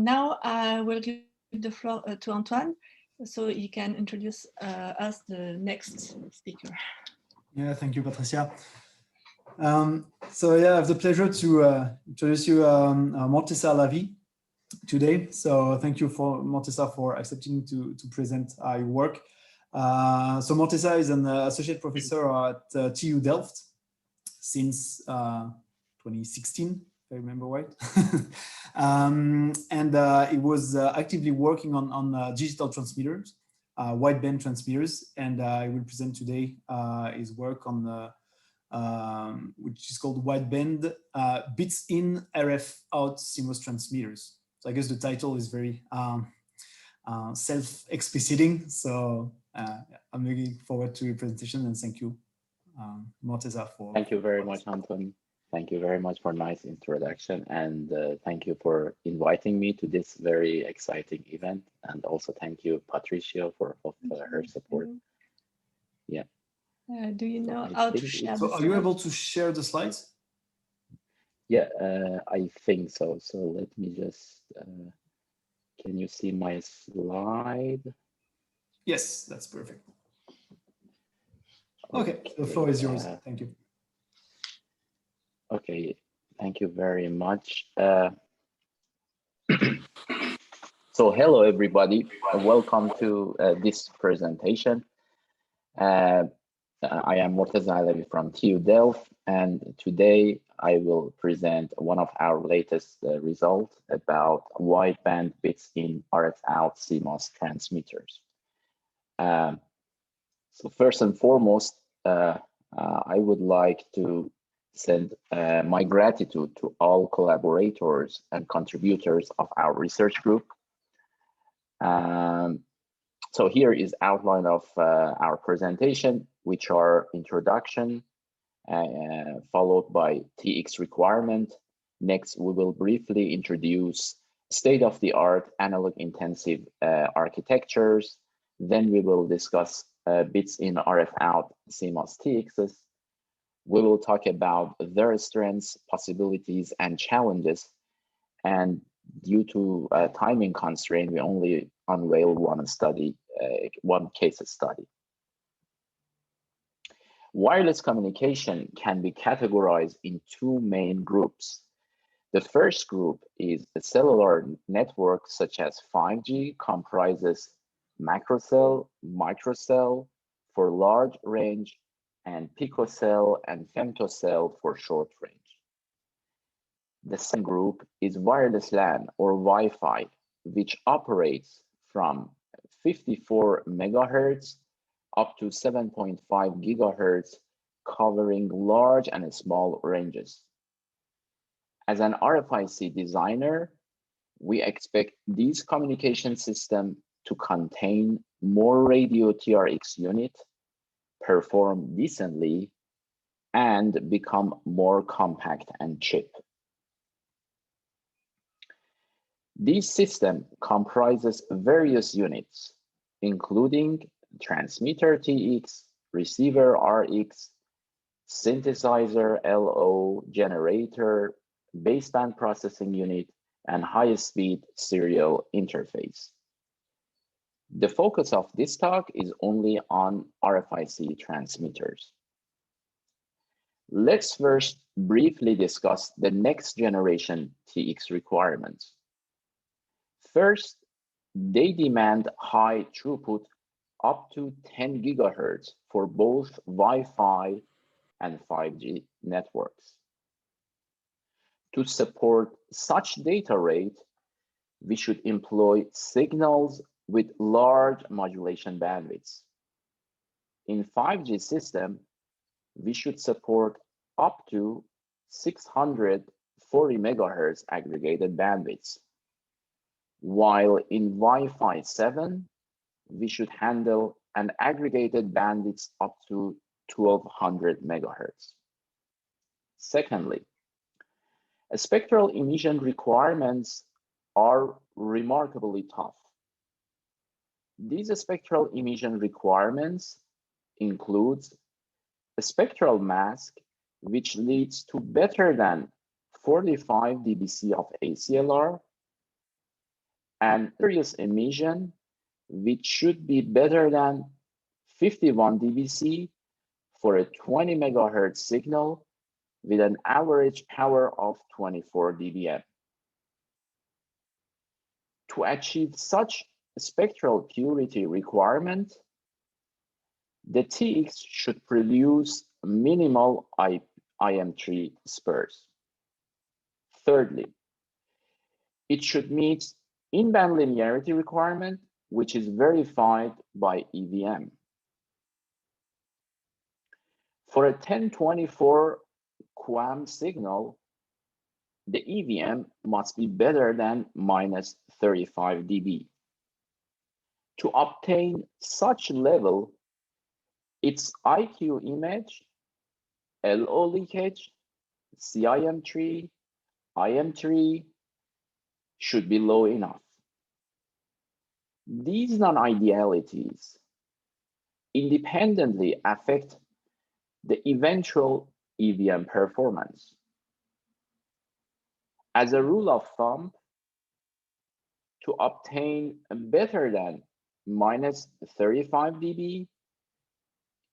now I will give the floor to Antoine, so he can introduce us the next speaker. Yeah, thank you, Patricia. So yeah, I have the pleasure to introduce you Morteza Alavi today. So thank you for Morteza for accepting to present your work. So Morteza is an associate professor at TU Delft since 2016, if I remember right. And he was actively working on digital transmitters, wideband transmitters, and I will present today his work on the which is called Wideband Bits in RF-out CMOS transmitters. So I guess the title is very self-expliciting. So I'm looking forward to your presentation, and thank you, Morteza, for. Thank you very much, Anton. Thank you very much for a nice introduction, and thank you for inviting me to this very exciting event, and also thank you, Patricia, for her support. Yeah. Do you know how to share the slides? Are you able to share the slides? Yeah, I think so. So let me just, can you see my slide? Yes, that's perfect. Okay, the floor is yours. Thank you. Okay, thank you very much. So hello, everybody. Welcome to this presentation. I am Morteza Alavi from TU Delft, and today I will present one of our latest results about wideband bits in RF-out CMOS transmitters. So first and foremost, I would like to send my gratitude to all collaborators and contributors of our research group. So here is outline of our presentation, which are introduction, followed by TX requirement. Next, we will briefly introduce state-of-the-art analog intensive architectures. Then we will discuss bits in RF-out CMOS TXs. We will talk about their strengths, possibilities, and challenges. And due to timing constraint, we only unveil one case study. Wireless communication can be categorized in two main groups. The first group is the cellular network, such as 5G, comprises macrocell, microcell for large range, and picocell and femtocell for short range. The second group is wireless LAN or Wi-Fi, which operates from 54 megahertz up to 7.5 gigahertz, covering large and small ranges. As an RFIC designer, we expect these communication systems to contain more radio TRX unit, perform decently, and become more compact and cheap. This system comprises various units, including transmitter TX, receiver RX, synthesizer LO, generator, baseband processing unit, and high-speed serial interface. The focus of this talk is only on RFIC transmitters. Let's first briefly discuss the next generation TX requirements. First, they demand high throughput up to 10 gigahertz for both Wi-Fi and 5G networks. To support such data rate, we should employ signals with large modulation bandwidths. In 5G system, we should support up to 640 megahertz aggregated bandwidths, while in Wi-Fi 7, we should handle an aggregated bandwidth up to 1200 megahertz. Secondly, spectral emission requirements are remarkably tough. These spectral emission requirements include a spectral mask, which leads to better than 45 dBc of ACLR, and serious emission, which should be better than 51 dBc for a 20 megahertz signal with an average power of 24 dBm. To achieve such spectral purity requirement, the TX should produce minimal IM3 spurs. Thirdly, it should meet in-band linearity requirement, which is verified by EVM. For a 1024 QAM signal, the EVM must be better than minus 35 dB. To obtain such level, its IQ image, LO leakage, CIM3, IM3 should be low enough. These non-idealities independently affect the eventual EVM performance. As a rule of thumb, to obtain better than minus 35 dB,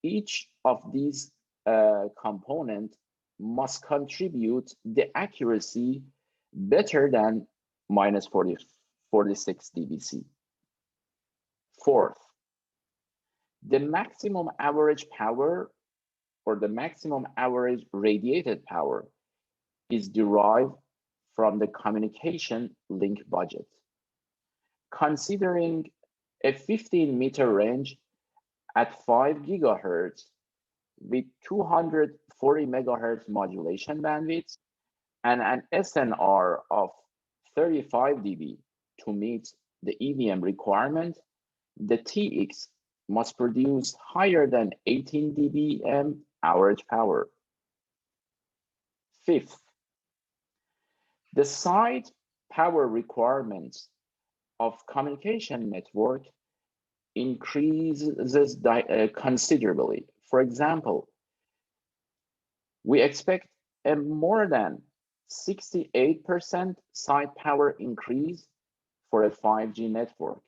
each of these components must contribute the accuracy better than minus 46 dBc. Fourth, the maximum average power or the maximum average radiated power is derived from the communication link budget. Considering a 15-meter range at 5 gigahertz with 240 megahertz modulation bandwidth and an SNR of 35 dB to meet the EVM requirement, the TX must produce higher than 18 dBm average power. Fifth, the side power requirements of communication network increases considerably. For example, we expect a more than 68% side power increase for a 5G network.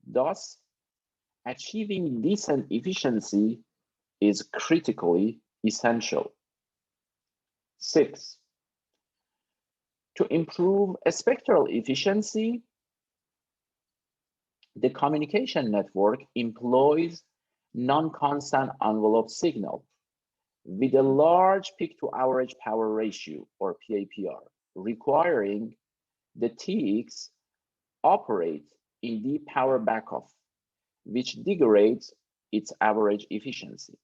Thus, achieving decent efficiency is critically essential. Six, to improve spectral efficiency, the communication network employs non-constant envelope signal with a large peak-to-average power ratio, or PAPR, requiring the TX operate in deep power backoff, which degrades its average efficiency.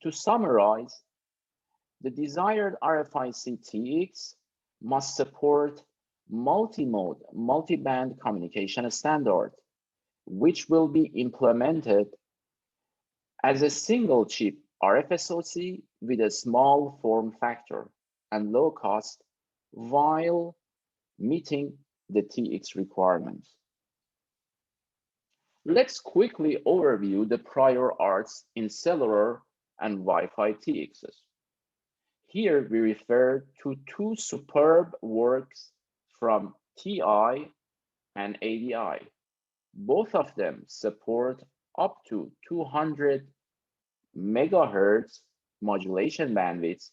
To summarize, the desired RFIC TX must support multi-mode, multi-band communication standard, which will be implemented as a single chip RF SoC with a small form factor and low cost while meeting the TX requirements. Let's quickly overview the prior arts in cellular and Wi-Fi TXs. Here we refer to two superb works from TI and ADI. Both of them support up to 200 megahertz modulation bandwidths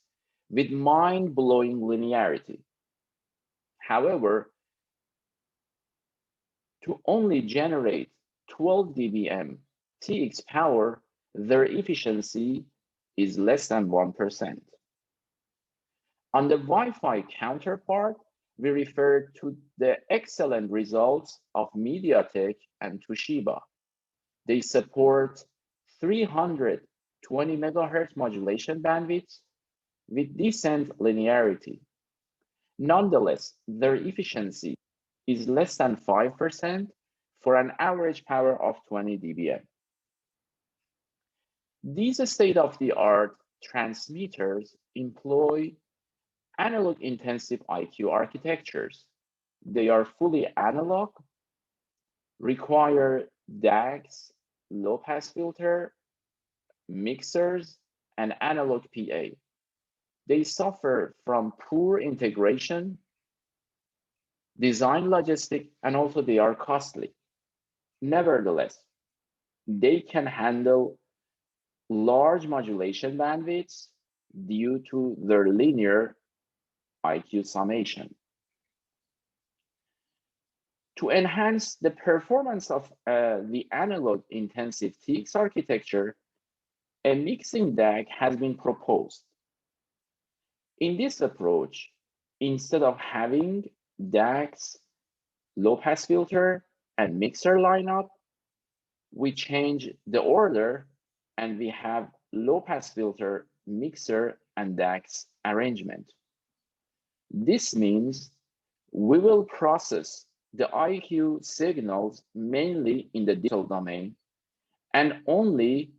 with mind-blowing linearity. However, to only generate 12 dBm TX power, their efficiency is less than 1%. On the Wi-Fi counterpart, we refer to the excellent results of MediaTek and Toshiba. They support 320 megahertz modulation bandwidths with decent linearity. Nonetheless, their efficiency is less than 5% for an average power of 20 dBm. These state-of-the-art transmitters employ analog-intensive IQ architectures. They are fully analog, require DACs, low-pass filter, mixers, and analog PA. They suffer from poor integration, design logistic, and also they are costly. Nevertheless, they can handle large modulation bandwidths due to their linear IQ summation. To enhance the performance of the analog intensive TX architecture, a mixing DAC has been proposed. In this approach, instead of having DACs, low pass filter, and mixer lineup, we change the order and we have low pass filter, mixer, and DACs arrangement. This means we will process the IQ signals mainly in the digital domain, and only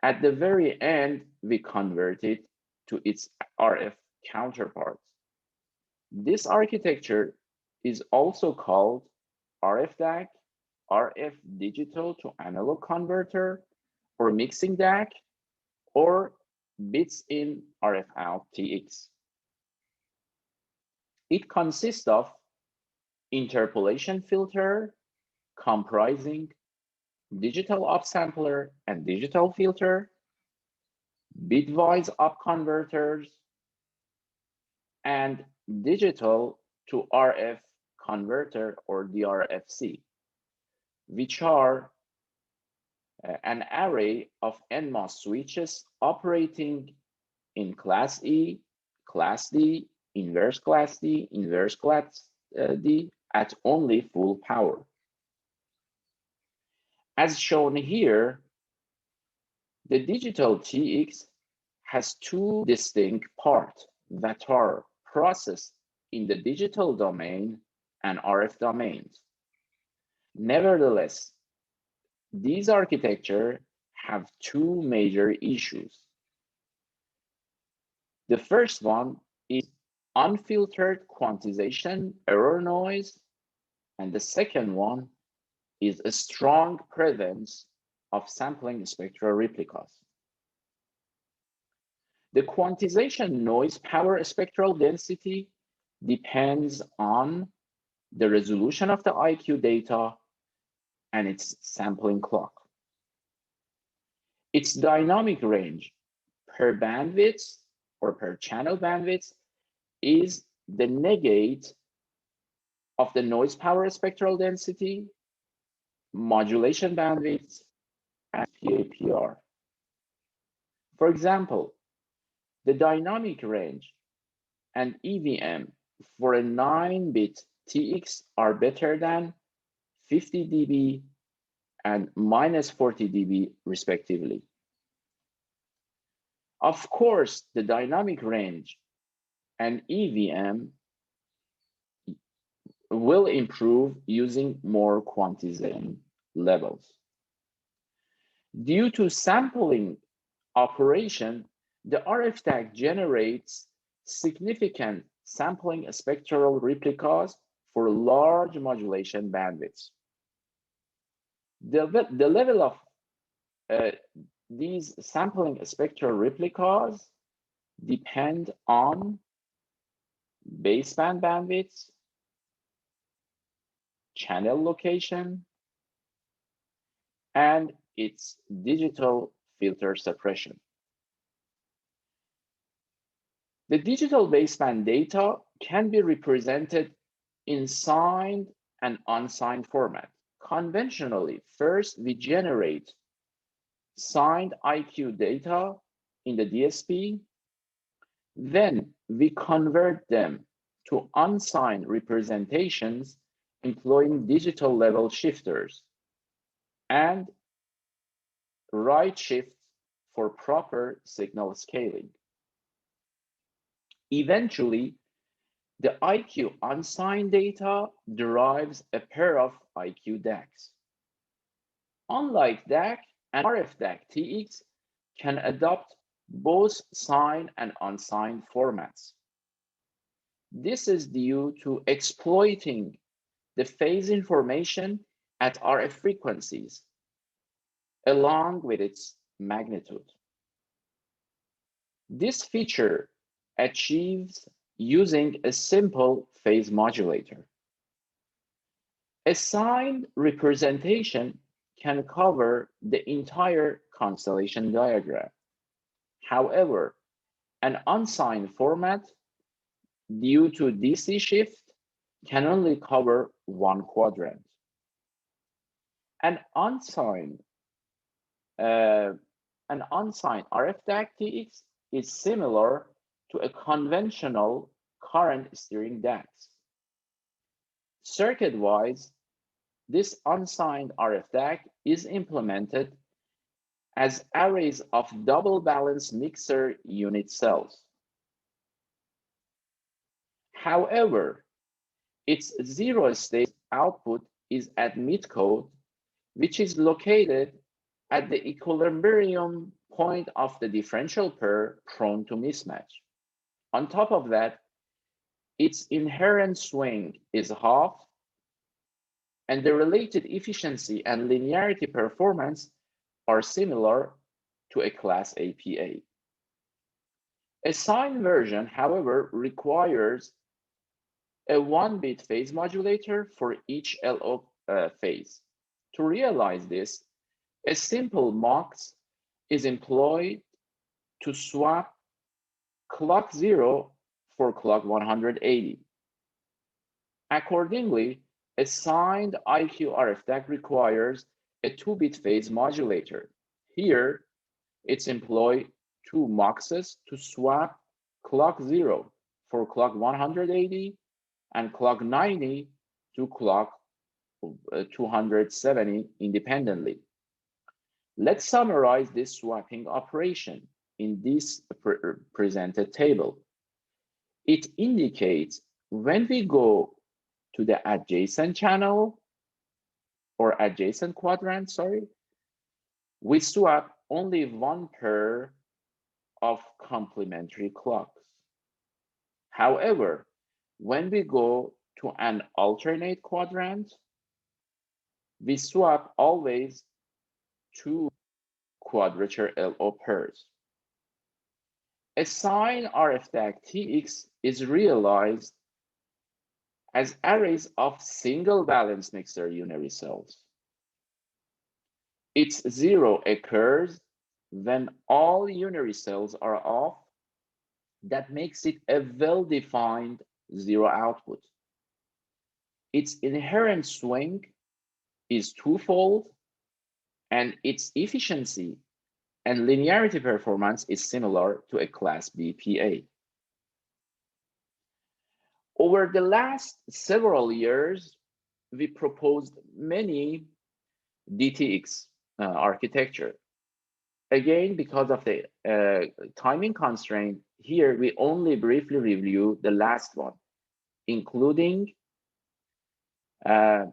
at the very end we convert it to its RF counterpart. This architecture is also called RF-DAC, RF digital to analog converter, or mixing DAC, or bits in RF-out TX. It consists of interpolation filter comprising digital upsampler and digital filter, bitwise up converters, and digital to RF converter or DRFC, which are an array of NMOS switches operating in class E, class D, inverse class D, inverse class D at only full power. As shown here, the digital TX has two distinct parts that are processed in the digital domain and RF domains. Nevertheless, these architectures have two major issues. The first one is unfiltered quantization error noise, and the second one is a strong presence of sampling spectral replicas. The quantization noise power spectral density depends on the resolution of the IQ data and its sampling clock. Its dynamic range per bandwidth or per channel bandwidth is the negate of the noise power spectral density, modulation bandwidth, and PAPR. For example, the dynamic range and EVM for a 9-bit TX are better than 50 dB and minus 40 dB respectively. Of course, the dynamic range and EVM will improve using more quantization levels. Due to sampling operation, the RF-DAC generates significant sampling spectral replicas for large modulation bandwidths. The level of these sampling spectral replicas depend on baseband bandwidths, channel location, and its digital filter suppression. The digital baseband data can be represented in signed and unsigned format. Conventionally, first we generate signed IQ data in the DSP, then we convert them to unsigned representations employing digital level shifters and right shift for proper signal scaling. Eventually, the IQ unsigned data derives a pair of IQ DACs. Unlike DAC, an RF-DAC TX can adopt both signed and unsigned formats. This is due to exploiting the phase information at RF frequencies, along with its magnitude. This feature achieves using a simple phase modulator. A signed representation can cover the entire constellation diagram. However, an unsigned format, due to DC shift, can only cover one quadrant. An unsigned RF-DAC TX is similar to a conventional current steering DACs. Circuit-wise, this unsigned RF-DAC is implemented as arrays of double balanced mixer unit cells. However, its zero-state output is at midcode, which is located at the equilibrium point of the differential pair prone to mismatch. On top of that, its inherent swing is half, and the related efficiency and linearity performance are similar to a class APA. A signed version, however, requires a 1-bit phase modulator for each LO phase. To realize this, a simple MUX is employed to swap clock 0 for clock 180. Accordingly, a signed IQ RF-DAC requires a 2-bit phase modulator. Here, it's employed 2 MUXes to swap clock 0 for clock 180 and clock 90 to clock 270 independently. Let's summarize this swapping operation in this presented table. It indicates when we go to the adjacent channel or adjacent quadrant, we swap only one pair of complementary clocks. However, when we go to an alternate quadrant, we swap always 2 quadrature LO pairs. A signed RF-DAC TX is realized as arrays of single balanced mixer unary cells. Its zero occurs when all unary cells are off. That makes it a well-defined zero output. Its inherent swing is twofold, and its efficiency and linearity performance is similar to a class BPA. Over the last several years, we proposed many DTX architecture. Again, because of the timing constraint, here we only briefly review the last one, including a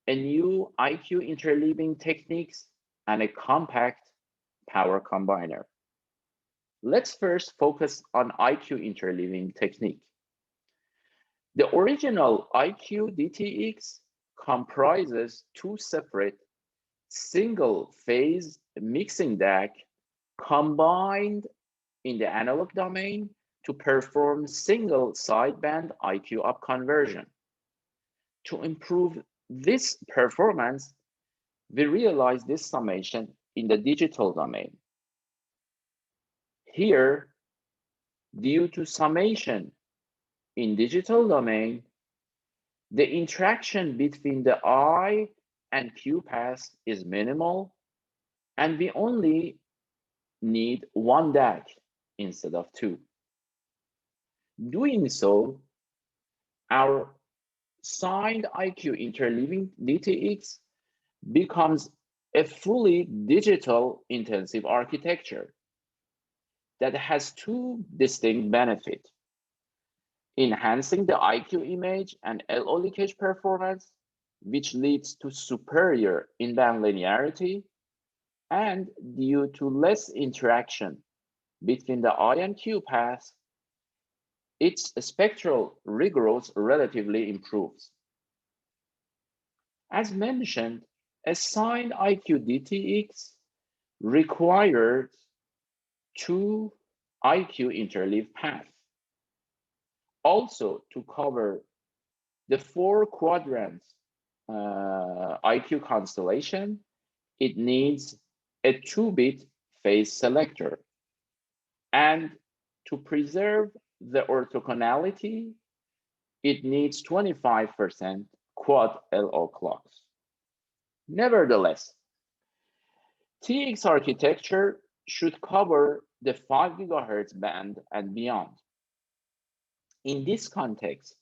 new IQ interleaving techniques and a compact power combiner. Let's first focus on IQ interleaving technique. The original IQ DTX comprises 2 separate single-phase mixing DAC combined in the analog domain to perform single sideband IQ up conversion. To improve this performance, we realize this summation in the digital domain. Here, due to summation in digital domain, the interaction between the I and Q path is minimal, and we only need 1 DAC instead of 2. Doing so, our signed IQ interleaving DTX becomes a fully digital intensive architecture that has 2 distinct benefits: enhancing the IQ image and LO leakage performance, which leads to superior in-band linearity, and due to less interaction between the I and Q paths, its spectral rigor relatively improves. As mentioned, a signed IQ DTX requires 2 IQ interleave paths. Also, to cover the 4 quadrants IQ constellation, it needs a 2-bit phase selector. And to preserve the orthogonality, it needs 25% quad LO clocks. Nevertheless, TX architecture should cover the 5 GHz band and beyond. In this context,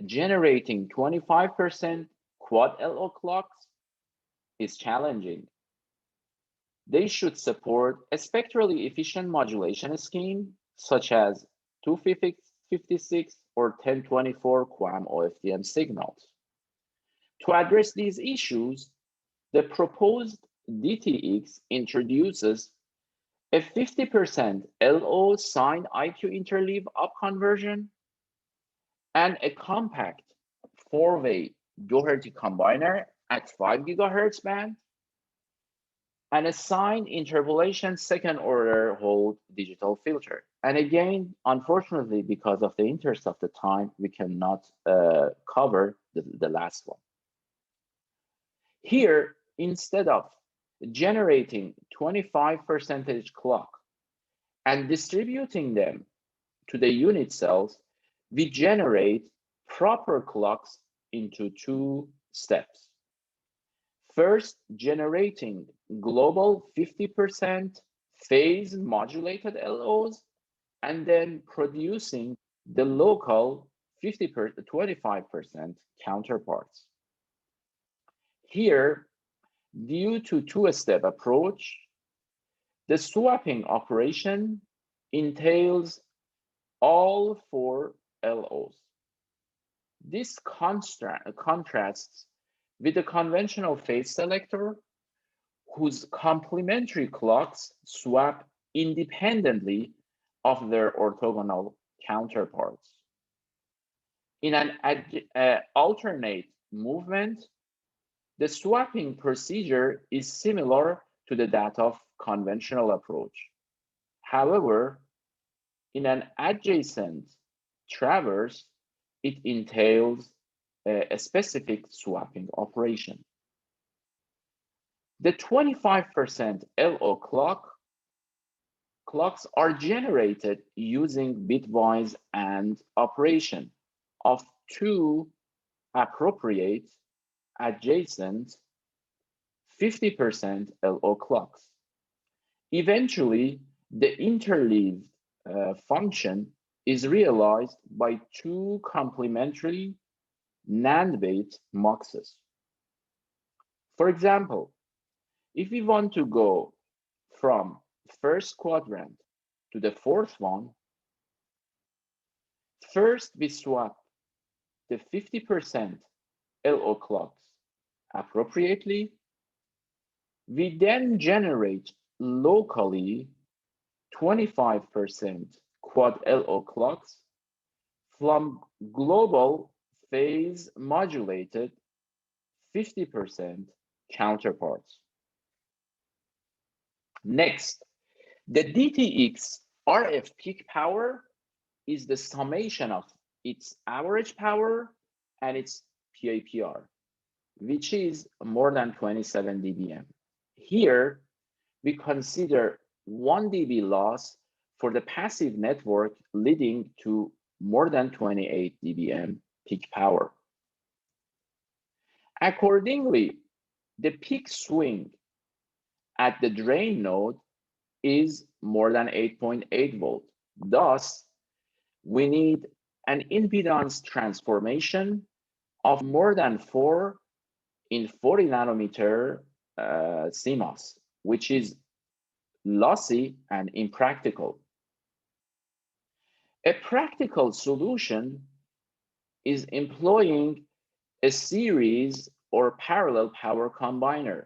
generating 25% quad LO clocks is challenging. They should support a spectrally efficient modulation scheme, such as 256 or 1024 QAM OFDM signals. To address these issues, the proposed DTX introduces a 50% LO signed IQ interleave up conversion and a compact 4-way Doherty Combiner at 5 GHz band, and a signed interpolation second order hold digital filter. And again, unfortunately, because of the interest of the time, we cannot cover the last one. Here, instead of generating 25% clock and distributing them to the unit cells, we generate proper clocks into 2 steps. First, generating global 50% phase modulated LOs, and then producing the local 25% counterparts. Here, due to 2-step approach, the swapping operation entails all 4 LOs. This contrasts with the conventional phase selector, whose complementary clocks swap independently of their orthogonal counterparts. In an alternate movement, the swapping procedure is similar to that of conventional approach. However, in an adjacent traverse, it entails a specific swapping operation. The 25% LO clocks are generated using bitwise AND operation of 2 appropriate adjacent 50% LO clocks. Eventually, the interleaved function is realized by 2 complementary NAND-based muxes. For example, if we want to go from first quadrant to the 4th one, first we swap the 50% LO clocks appropriately. We then generate locally 25% quad LO clocks from global phase modulated 50% counterparts. Next, the DTX RF peak power is the summation of its average power and its PAPR, which is more than 27 dBm. Here, we consider 1 dB loss for the passive network, leading to more than 28 dBm peak power. Accordingly, the peak swing at the drain node is more than 8.8 volt. Thus, we need an impedance transformation of more than 4 in 40 nanometer CMOS, which is lossy and impractical. A practical solution is employing a series or parallel power combiner.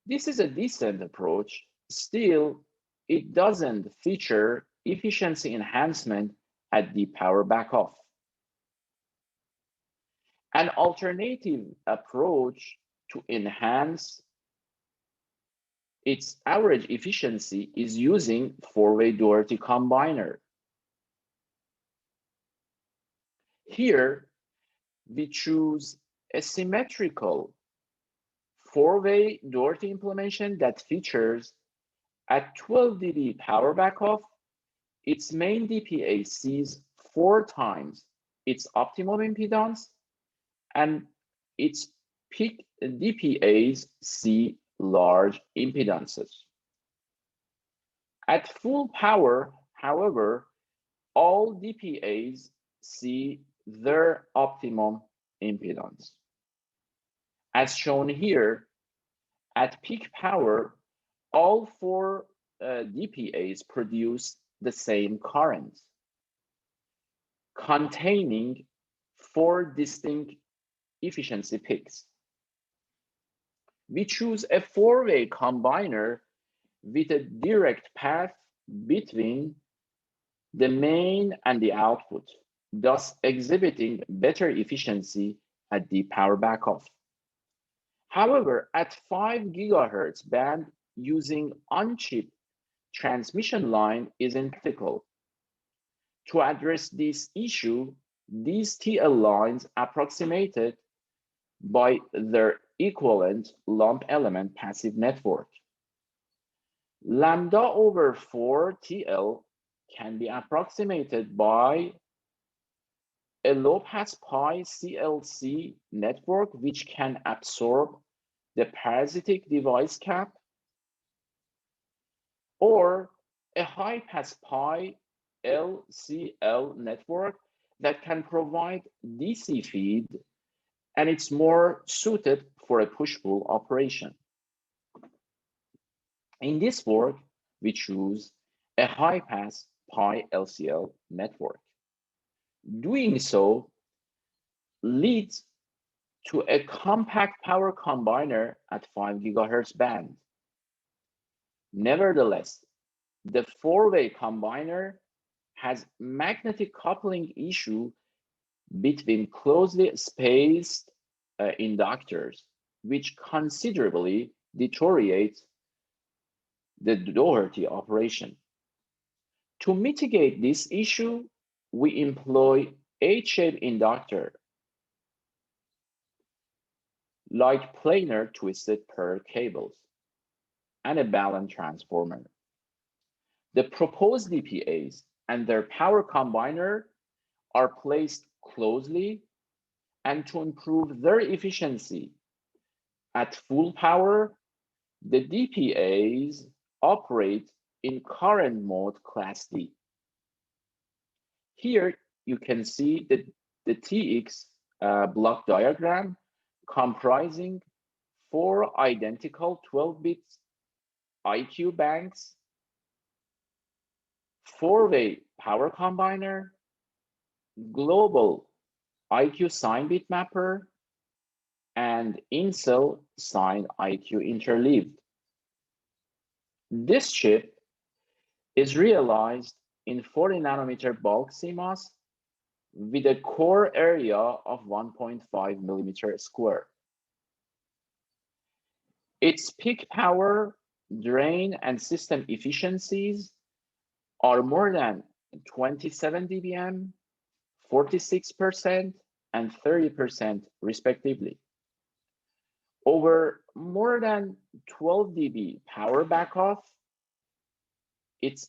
This is a decent approach. Still, it doesn't feature efficiency enhancement at the power backoff. An alternative approach to enhance its average efficiency is using 4-way Doherty Combiner. Here, we choose a symmetrical four-way Doherty implementation that features at 12 dB power backoff, its main DPA sees 4 times its optimum impedance, and its peak DPAs see large impedances. At full power, however, all DPAs see their optimum impedance. As shown here, at peak power, all 4 DPAs produce the same current, containing 4 distinct efficiency peaks. We choose a 4-way combiner with a direct path between the main and the output, thus exhibiting better efficiency at the power backoff. However, at 5 GHz band, using on-chip transmission line is impractical. To address this issue, these TL lines approximated by their equivalent lump element passive network. Lambda over 4 TL can be approximated by a low-pass pi CLC network which can absorb the parasitic device cap, or a high-pass pi LCL network that can provide DC feed, and it's more suited for a push-pull operation. In this work, we choose a high-pass pi LCL network. Doing so leads to a compact power combiner at 5 GHz band. Nevertheless, the 4-way combiner has magnetic coupling issue between closely spaced inductors, which considerably deteriorates the Doherty operation. To mitigate this issue, we employ H-shaped inductor like planar twisted pair cables and a balance transformer. The proposed DPAs and their power combiner are placed closely, and to improve their efficiency at full power, the DPAs operate in current mode class D. Here you can see the TX block diagram comprising 4 identical 12-bit IQ banks, 4-way power combiner, global IQ sign bit mapper, and in-cell sign IQ interleaved. This chip is realized in 40 nanometer bulk CMOS with a core area of 1.5 millimeter square. Its peak power, drain, and system efficiencies are more than 27 dBm, 46%, and 30% respectively. Over more than 12 dB power backoff, its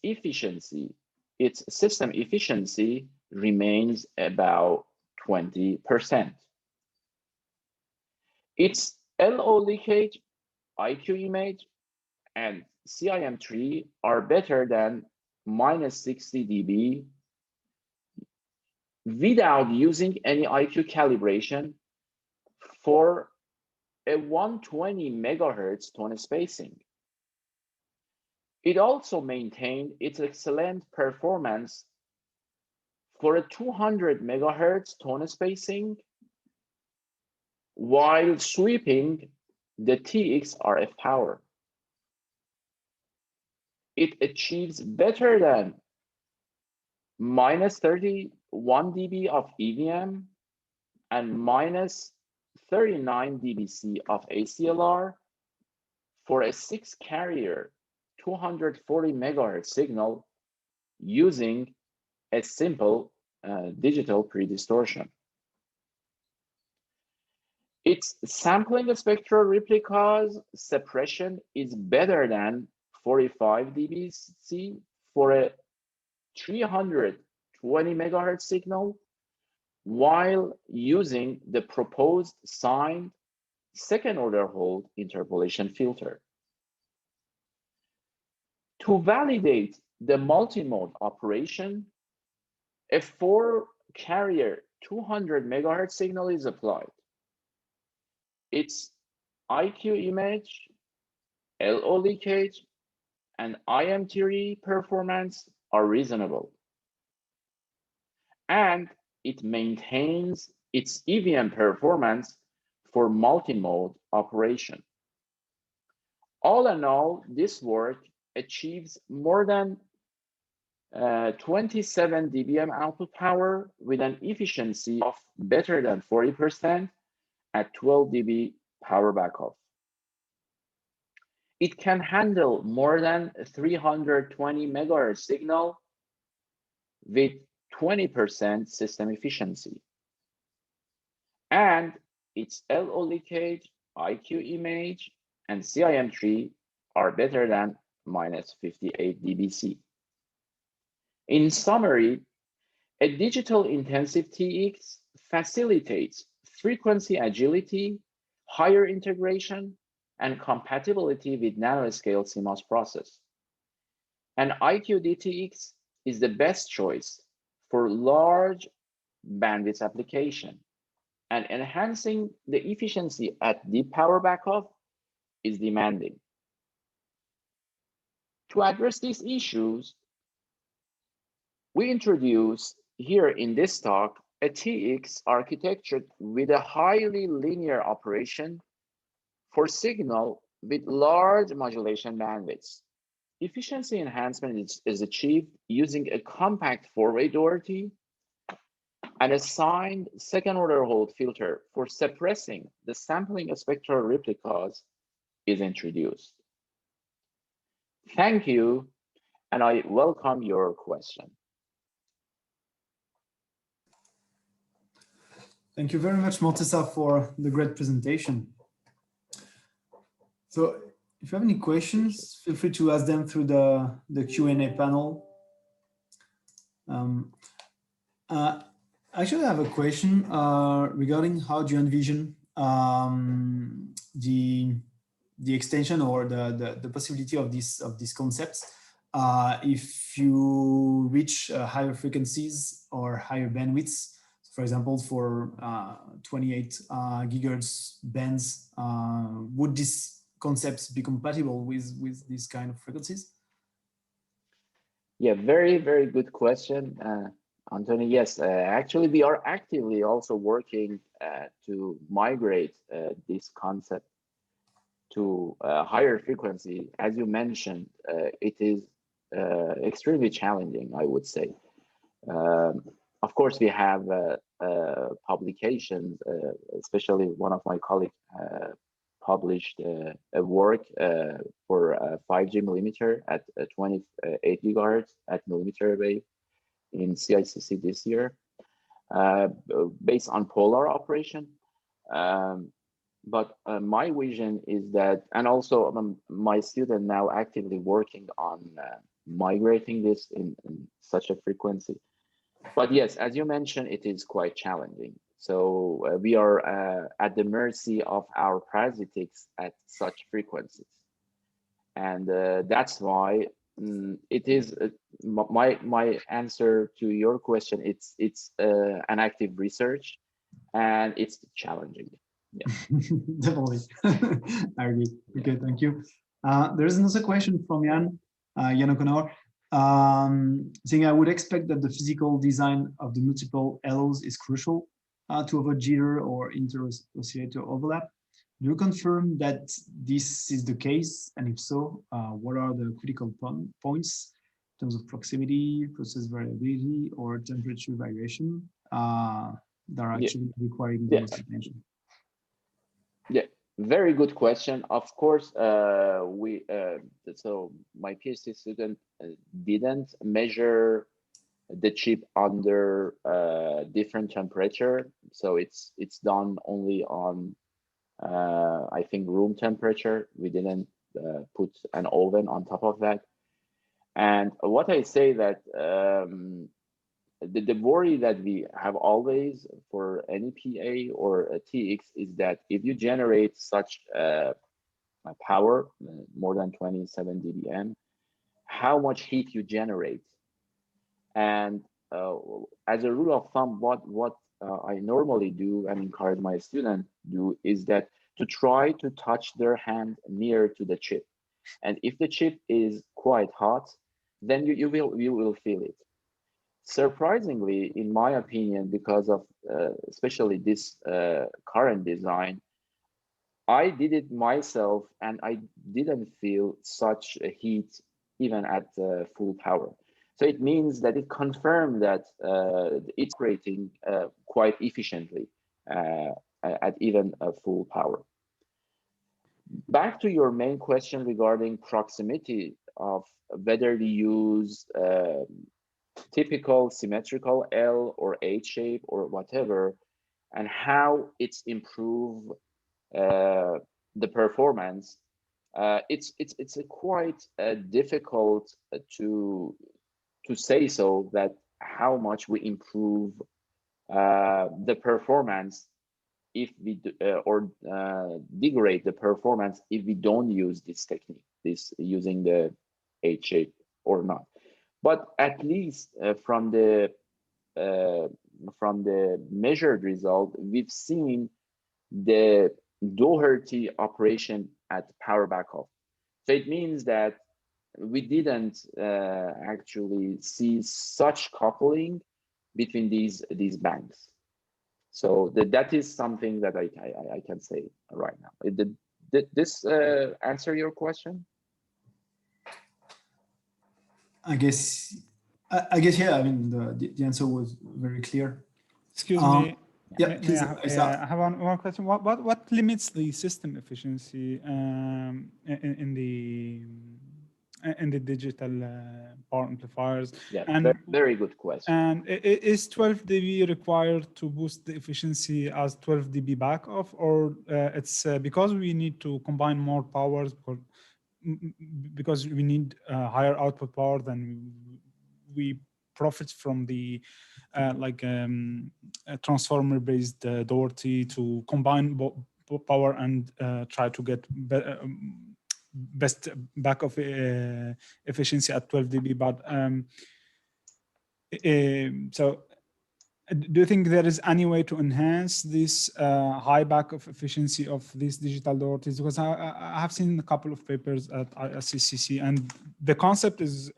system efficiency remains about 20%. Its LO leakage, IQ image, and CIM3 are better than -60 dB without using any IQ calibration for a 120 megahertz tone spacing. It also maintained its excellent performance for a 200 megahertz tone spacing while sweeping the TX RF power. It achieves better than -31 dB of EVM and -39 dBc of ACLR for a 6-carrier 240 megahertz signal using a simple digital pre-distortion. Its sampling spectral replicas suppression is better than 45 dBc for a 320 megahertz signal, while using the proposed signed second order Holt interpolation filter. To validate the multi-mode operation, a 4-carrier 200 megahertz signal is applied. Its IQ image, LO leakage, and IM3 performance are reasonable. And it maintains its EVM performance for multi-mode operation. All in all, this work achieves more than 27 dBm output power with an efficiency of better than 40% at 12 dB power backup. It can handle more than 320 megahertz signal with 20% system efficiency. And its LO leakage, IQ image, and CIM3 are better than minus 58 dBc. In summary, a digital intensive TX facilitates frequency agility, higher integration, and compatibility with nanoscale CMOS process. An IQ DTX is the best choice for large bandwidth application, and enhancing the efficiency at deep power backup is demanding. To address these issues, we introduce here in this talk a TX architecture with a highly linear operation for signal with large modulation bandwidths. Efficiency enhancement is achieved using a compact four-way Doherty and a signed second-order Holt filter for suppressing the sampling of spectral replicas is introduced. Thank you, and I welcome your question. Thank you very much, Morteza, for the great presentation. So if you have any questions, feel free to ask them through the Q&A panel. Actually, I have a question regarding how do you envision the extension or the possibility of these concepts if you reach higher frequencies or higher bandwidths. For example, for 28 gigahertz bands, would these concepts be compatible with these kind of frequencies? Yeah, very, very good question, Anthony. Yes, actually, we are actively also working to migrate this concept to higher frequency. As you mentioned, it is extremely challenging, I would say. Of course, we have publications, especially one of my colleagues published a work for 5G millimeter at 28 gigahertz at millimeter wave in CICC this year, based on polar operation. But my vision is that, and also my student now actively working on migrating this in such a frequency. But yes, as you mentioned, it is quite challenging. So we are at the mercy of our parasitics at such frequencies. And that's why it is my answer to your question. It's an active research and it's challenging. Yeah. Definitely. I agree. Okay, thank you. There is another question from Jan O'Connor. Saying I would expect that the physical design of the multiple LOs is crucial to avoid jitter or inter-oscillator overlap. Do you confirm that this is the case? And if so, what are the critical points in terms of proximity, process variability, or temperature variation that are actually requiring the most attention? Yeah, very good question. Of course, so my PhD student didn't measure the chip under different temperature, so it's done only on I think room temperature. We didn't put an oven on top of that. And what I say that the worry that we have always for any PA or a TX is that if you generate such power, more than 27 dBm, how much heat you generate. And as a rule of thumb, what I normally do and encourage my students do is that to try to touch their hand near to the chip. And if the chip is quite hot, then you will feel it. Surprisingly, in my opinion, because of especially this current design, I did it myself and I didn't feel such a heat even at full power. So it means that it confirmed that it's operating quite efficiently at even a full power. Back to your main question regarding proximity of whether we use typical symmetrical L or H shape or whatever, and how it's improved the performance. It's a quite difficult to say so that how much we improve the performance if we or degrade the performance if we don't use this technique, this using the H shape or not. But at least from the measured result, we've seen the Doherty operation at power backup. So it means that we didn't actually see such coupling between these banks. So that is something that I can say right now. Did this answer your question? I guess yeah. I mean, the answer was very clear. Excuse me. Yeah, please. I have one question. What limits the system efficiency in the digital power amplifiers? Yeah, and very good question. And is 12 dB required to boost the efficiency as 12 dB back off, or it's because we need to combine more powers because we need higher output power than we profit from the transformer-based Doherty to combine power and try to get best back of efficiency at 12 dB. But so do you think there is any way to enhance this high back of efficiency of these digital Dohertys? Because I have seen a couple of papers at ISCCC, and the concept is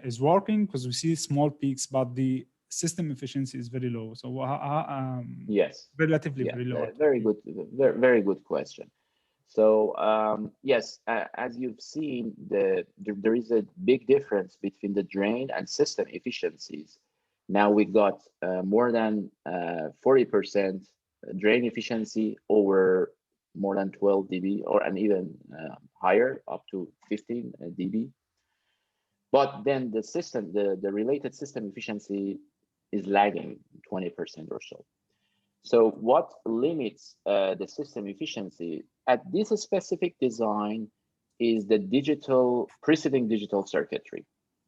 is working because we see small peaks, but the system efficiency is very low. So yes, relatively very low. Very good, very good question. So yes, as you've seen, there is a big difference between the drain and system efficiencies. Now we got more than 40% drain efficiency over more than 12 dB, and even higher, up to 15 dB. But then the system, the related system efficiency is lagging 20% or so. So what limits the system efficiency at this specific design is the preceding digital circuitry.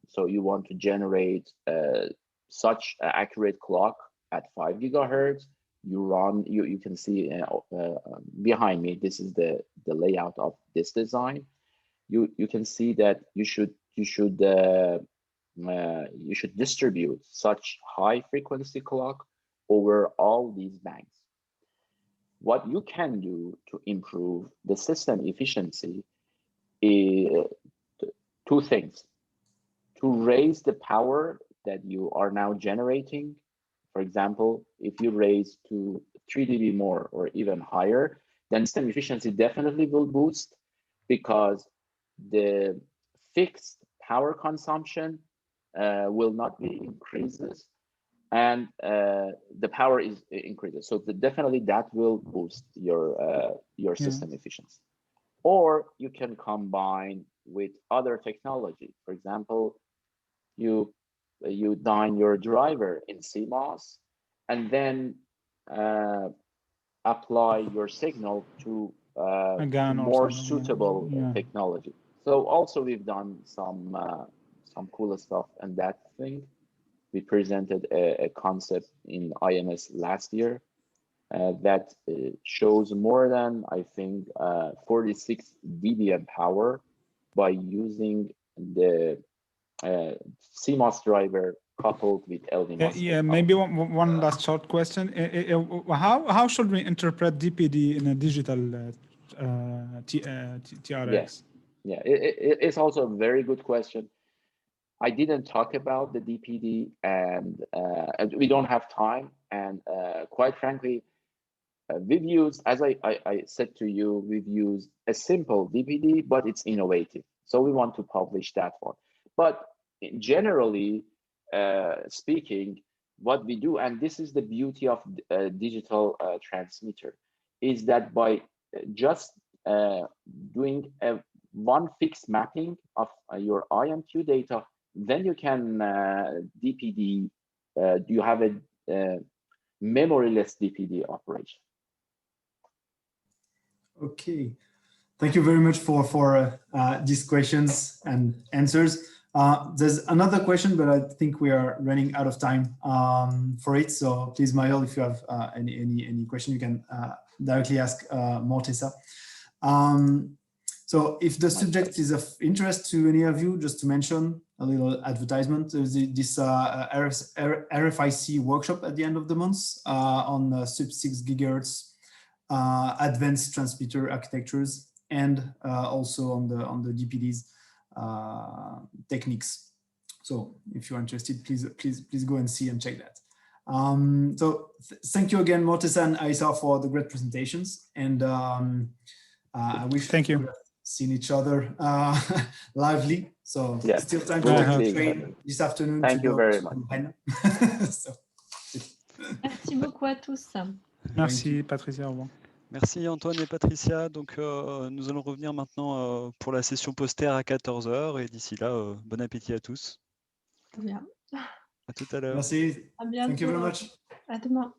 So you want to generate such accurate clock at 5 gigahertz. You can see behind me, this is the layout of this design. You can see that you should distribute such high frequency clock over all these banks. What you can do to improve the system efficiency is two things: to raise the power that you are now generating. For example, if you raise to 3 dB more or even higher, then system efficiency definitely will boost, because the fixed power consumption will not be increases, and the power is increases. So definitely that will boost your system efficiency. Or you can combine with other technology. For example, you design your driver in CMOS, and then apply your signal to Again, more also, suitable yeah. technology. So also we've done some cool stuff and that thing. We presented a concept in IMS last year that shows more than, I think, 46 dBm power by using the CMOS driver coupled with LV-MOSFET. Yeah, maybe one last short question. How should we interpret DPD in a digital TRX? Yeah, it's also a very good question. I didn't talk about the DPD, and we don't have time. And quite frankly, we've used, as I said to you, we've used a simple DPD, but it's innovative. So we want to publish that one. But generally speaking, what we do, and this is the beauty of digital transmitter, is that by just doing one fixed mapping of your IMQ data, then you can DPD, you have a memoryless DPD operation. Okay, thank you very much for these questions and answers. There's another question, but I think we are running out of time for it. So please, Maël, if you have any question, you can directly ask Morteza. So if the subject is of interest to any of you, just to mention a little advertisement, there's this RFIC workshop at the end of the month on sub-6 GHz advanced transmitter architectures, and also on the DPDs techniques. So if you're interested, please go and see and check that. So thank you again, Morteza and Aissa, for the great presentations, and I wish we could have seen each other lively. So yeah, still time to train this afternoon. Thank you very much. So. Merci beaucoup à tous. Merci, Patricia. Au revoir. Merci Antoine et Patricia. Donc nous allons revenir maintenant pour la session poster à 14 h, et d'ici là, bon appétit à tous. Très bien. À tout à l'heure. Merci. À bientôt. Thank you very much. À demain.